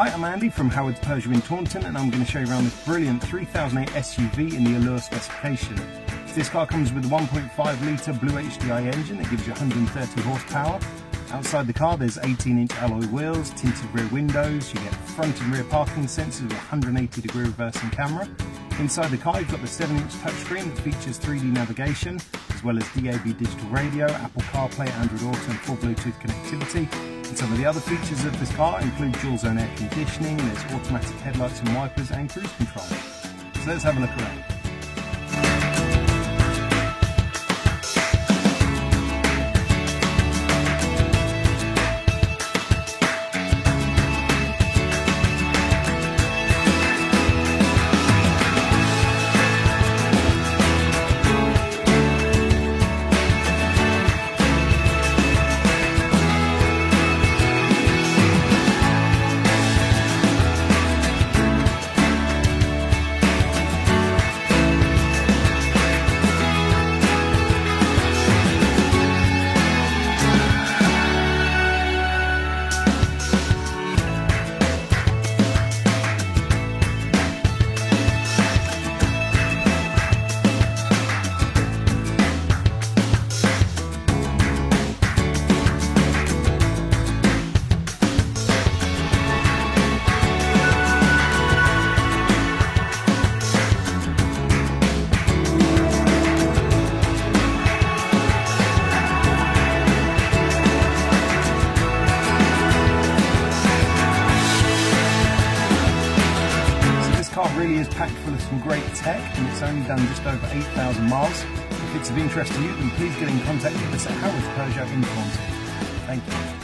Hi, I'm Andy from Howard's Peugeot in Taunton, and I'm going to show you around this brilliant 3008 SUV in the Allure specification. This car comes with a 1.5 litre Blue HDI engine that gives you 130 horsepower. Outside the car there's 18-inch alloy wheels, tinted rear windows, you get front and rear parking sensors with a 180-degree reversing camera. Inside the car you've got the 7-inch touchscreen that features 3D navigation, as well as DAB digital radio, Apple CarPlay, Android Auto and full Bluetooth connectivity. And some of the other features of this car include dual zone air conditioning, and there's automatic headlights and wipers and cruise control. So let's have a look around. This car really is packed full of some great tech, and it's only done just over 8,000 miles. If it's of interest to you, then please get in contact with us at Howard's Peugeot in Taunton. Thank you.